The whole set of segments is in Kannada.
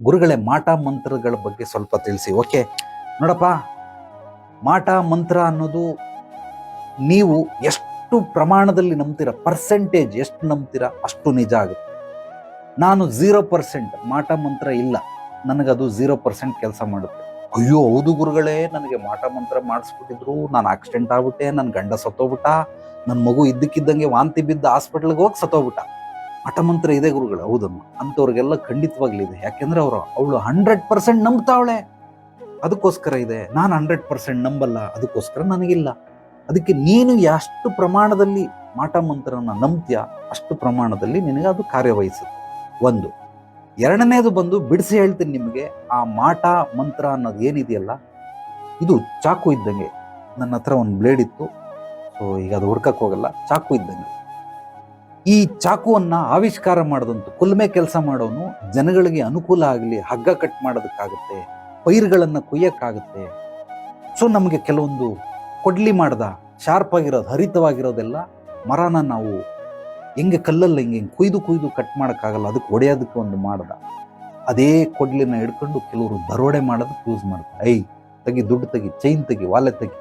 ಗುರುಗಳೇ, ಮಾಟ ಮಂತ್ರಗಳ ಬಗ್ಗೆ ಸ್ವಲ್ಪ ತಿಳಿಸಿ. ಓಕೆ ನೋಡಪ್ಪ, ಮಾಟ ಮಂತ್ರ ಅನ್ನೋದು ನೀವು ಎಷ್ಟು ಪ್ರಮಾಣದಲ್ಲಿ ನಂಬ್ತೀರಾ, ಪರ್ಸೆಂಟೇಜ್ ಎಷ್ಟು ನಂಬ್ತೀರಾ ಅಷ್ಟು ನಿಜ ಆಗುತ್ತೆ. ನಾನು 0% ಮಾಟ ಮಂತ್ರ ಇಲ್ಲ, ನನಗದು 0% ಕೆಲಸ ಮಾಡುತ್ತೆ. ಅಯ್ಯೋ ಹೌದು ಗುರುಗಳೇ, ನನಗೆ ಮಾಟ ಮಂತ್ರ ಮಾಡಿಸ್ಬಿಟ್ಟಿದ್ರು, ನಾನು ಆಕ್ಸಿಡೆಂಟ್ ಆಗ್ಬಿಟ್ಟೆ, ನನ್ನ ಗಂಡ ಸತ್ತೋಗ್ಬಿಟ್ಟ, ನನ್ನ ಮಗು ಇದ್ದಕ್ಕಿದ್ದಂಗೆ ವಾಂತಿ ಬಿದ್ದು ಹಾಸ್ಪಿಟ್ಲಿಗೆ ಹೋಗಿ ಸತ್ತೋಗ್ಬಿಟ್ಟ. ಮಾಟ ಮಂತ್ರ ಇದೆ ಗುರುಗಳು, ಹೌದಮ್ಮ, ಅಂಥವ್ರಿಗೆಲ್ಲ ಖಂಡಿತವಾಗ್ಲಿದೆ. ಯಾಕೆಂದ್ರೆ ಅವಳು 100% ನಂಬ್ತಾವಳೆ, ಅದಕ್ಕೋಸ್ಕರ ಇದೆ. ನಾನು 100% ನಂಬಲ್ಲ, ಅದಕ್ಕೋಸ್ಕರ ನನಗಿಲ್ಲ. ಅದಕ್ಕೆ ನೀನು ಎಷ್ಟು ಪ್ರಮಾಣದಲ್ಲಿ ಮಾಟ ಮಂತ್ರನ ನಂಬ್ತೀಯ ಅಷ್ಟು ಪ್ರಮಾಣದಲ್ಲಿ ನಿನಗೆ ಅದು ಕಾರ್ಯವಹಿಸುತ್ತೆ. ಒಂದು. ಎರಡನೇದು ಬಂದು ಬಿಡಿಸಿ ಹೇಳ್ತೀನಿ ನಿಮಗೆ, ಆ ಮಾಟ ಮಂತ್ರ ಅನ್ನೋದು ಏನಿದೆಯಲ್ಲ, ಇದು ಚಾಕು ಇದ್ದಂಗೆ. ನನ್ನ ಹತ್ರ ಒಂದು ಬ್ಲೇಡ್ ಇತ್ತು, ಸೊ ಈಗ ಅದು ಹುಡ್ಕಕ್ಕೆ ಹೋಗಲ್ಲ, ಚಾಕು ಇದ್ದಂಗೆ. ಈ ಚಾಕುವನ್ನ ಆವಿಷ್ಕಾರ ಮಾಡಿದಂತು ಕುಲ್ಮೆ ಕೆಲಸ ಮಾಡೋನು ಜನಗಳಿಗೆ ಅನುಕೂಲ ಆಗಲಿ, ಹಗ್ಗ ಕಟ್ ಮಾಡೋದಕ್ಕಾಗುತ್ತೆ, ಪೈರುಗಳನ್ನು ಕುಯ್ಯಕ್ಕಾಗುತ್ತೆ. ಸೊ ನಮಗೆ ಕೆಲವೊಂದು ಕೊಡ್ಲಿ ಮಾಡ್ದ ಶಾರ್ಪ್ ಆಗಿರೋದು, ಹರಿತವಾಗಿರೋದೆಲ್ಲ ಮರನ ನಾವು ಹೆಂಗೆ ಕಲ್ಲಲ್ಲಿ ಹಿಂಗೆ ಕುಯ್ದು ಕಟ್ ಮಾಡೋಕ್ಕಾಗಲ್ಲ, ಅದಕ್ಕೆ ಹೊಡೆಯೋದಕ್ಕೆ ಒಂದು ಮಾಡ್ದ. ಅದೇ ಕೊಡ್ಲಿನ ಹಿಡ್ಕೊಂಡು ಕೆಲವರು ದರೋಡೆ ಮಾಡೋದಕ್ಕೆ ಯೂಸ್ ಮಾಡ್ತಾರೆ. ತೆಗಿ, ದುಡ್ಡು ತೆಗಿ, ಚೈನ್ ತೆಗಿ, ವಾಲೆ ತೆಗಿ.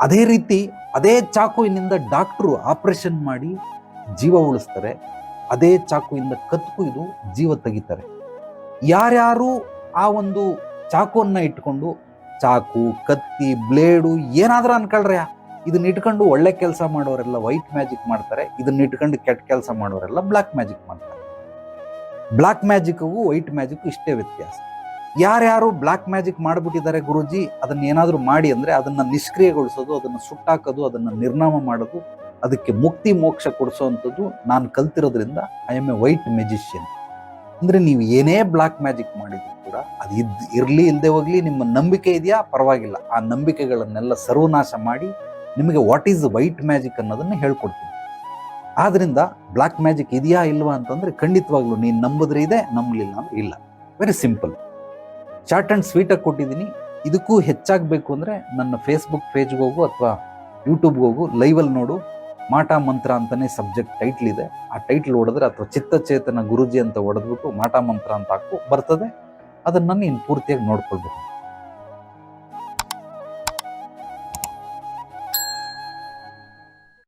ಅದೇ ರೀತಿ ಅದೇ ಚಾಕುವಿನಿಂದ ಡಾಕ್ಟ್ರು ಆಪರೇಷನ್ ಮಾಡಿ ಜೀವ ಉಳಿಸ್ತಾರೆ, ಅದೇ ಚಾಕುವಿಂದ ಕತ್ತು ಕುಯ್ದು ಜೀವ ತೆಗಿತಾರೆ. ಯಾರ್ಯಾರು ಆ ಒಂದು ಚಾಕುವನ್ನ ಇಟ್ಕೊಂಡು, ಚಾಕು, ಕತ್ತಿ, ಬ್ಲೇಡು ಏನಾದ್ರೂ ಅನ್ಕೊಳ್ರಯ್ಯ, ಇದನ್ನ ಇಟ್ಕೊಂಡು ಒಳ್ಳೆ ಕೆಲಸ ಮಾಡೋರೆಲ್ಲ ವೈಟ್ ಮ್ಯಾಜಿಕ್ ಮಾಡ್ತಾರೆ, ಇದನ್ನ ಇಟ್ಕೊಂಡು ಕೆಟ್ಟ ಕೆಲಸ ಮಾಡೋರೆಲ್ಲ ಬ್ಲ್ಯಾಕ್ ಮ್ಯಾಜಿಕ್ ಮಾಡ್ತಾರೆ. ಬ್ಲ್ಯಾಕ್ ಮ್ಯಾಜಿಕ್ಗೂ ವೈಟ್ ಮ್ಯಾಜಿಕ್ ಇಷ್ಟೇ ವ್ಯತ್ಯಾಸ. ಯಾರ್ಯಾರು ಬ್ಲ್ಯಾಕ್ ಮ್ಯಾಜಿಕ್ ಮಾಡಿಬಿಟ್ಟಿದ್ದಾರೆ ಗುರೂಜಿ, ಅದನ್ನ ಏನಾದರೂ ಮಾಡಿ ಅಂದರೆ ಅದನ್ನ ನಿಷ್ಕ್ರಿಯಗೊಳಿಸೋದು, ಅದನ್ನು ಸುಟ್ಟಾಕೋದು, ಅದನ್ನು ನಿರ್ನಾಮ ಮಾಡೋದು, ಅದಕ್ಕೆ ಮುಕ್ತಿ ಮೋಕ್ಷ ಕೊಡಿಸೋವಂಥದ್ದು ನಾನು ಕಲ್ತಿರೋದ್ರಿಂದ I am a white magician. ಅಂದರೆ ನೀವು ಏನೇ ಬ್ಲ್ಯಾಕ್ ಮ್ಯಾಜಿಕ್ ಮಾಡಿದ್ರು ಕೂಡ ಅದು ಇರಲಿ ಇಲ್ಲದೆ ಹೋಗಲಿ, ನಿಮ್ಮ ನಂಬಿಕೆ ಇದೆಯಾ ಪರವಾಗಿಲ್ಲ, ಆ ನಂಬಿಕೆಗಳನ್ನೆಲ್ಲ ಸರ್ವನಾಶ ಮಾಡಿ ನಿಮಗೆ ವಾಟ್ ಈಸ್ ವೈಟ್ ಮ್ಯಾಜಿಕ್ ಅನ್ನೋದನ್ನು ಹೇಳ್ಕೊಡ್ತೀನಿ. ಆದ್ರಿಂದ ಬ್ಲ್ಯಾಕ್ ಮ್ಯಾಜಿಕ್ ಇದೆಯಾ ಇಲ್ವಾ ಅಂತಂದರೆ ಖಂಡಿತವಾಗ್ಲೂ ನೀನು ನಂಬಿದ್ರೆ ಇದೆ, ನಂಬಲಿಲ್ಲ ಅಂದ್ರೆ ಇಲ್ಲ. ವೆರಿ ಸಿಂಪಲ್, ಶಾರ್ಟ್ ಆ್ಯಂಡ್ ಸ್ವೀಟಾಗಿ ಕೊಟ್ಟಿದ್ದೀನಿ. ಇದಕ್ಕೂ ಹೆಚ್ಚಾಗಬೇಕು ಅಂದರೆ ನನ್ನ ಫೇಸ್ಬುಕ್ ಪೇಜ್ಗೆ ಹೋಗು ಅಥವಾ ಯೂಟ್ಯೂಬ್ಗೆ ಹೋಗು, ಲೈವಲ್ಲಿ ನೋಡು. ಮಾಟ ಮಂತ್ರ ಅಂತಲೇ ಸಬ್ಜೆಕ್ಟ್ ಟೈಟ್ಲ್ ಇದೆ. ಆ ಟೈಟ್ಲ್ ಹೊಡೆದ್ರೆ ಅಥವಾ ಚಿತ್ತಚೇತನ ಗುರೂಜಿ ಅಂತ ಹೊಡೆದ್ಬಿಟ್ಟು ಮಾಟ ಮಂತ್ರ ಅಂತ ಹಾಕು ಬರ್ತದೆ. ಅದನ್ನು ನೀನು ಪೂರ್ತಿಯಾಗಿ ನೋಡ್ಕೊಳ್ಬೇಕು.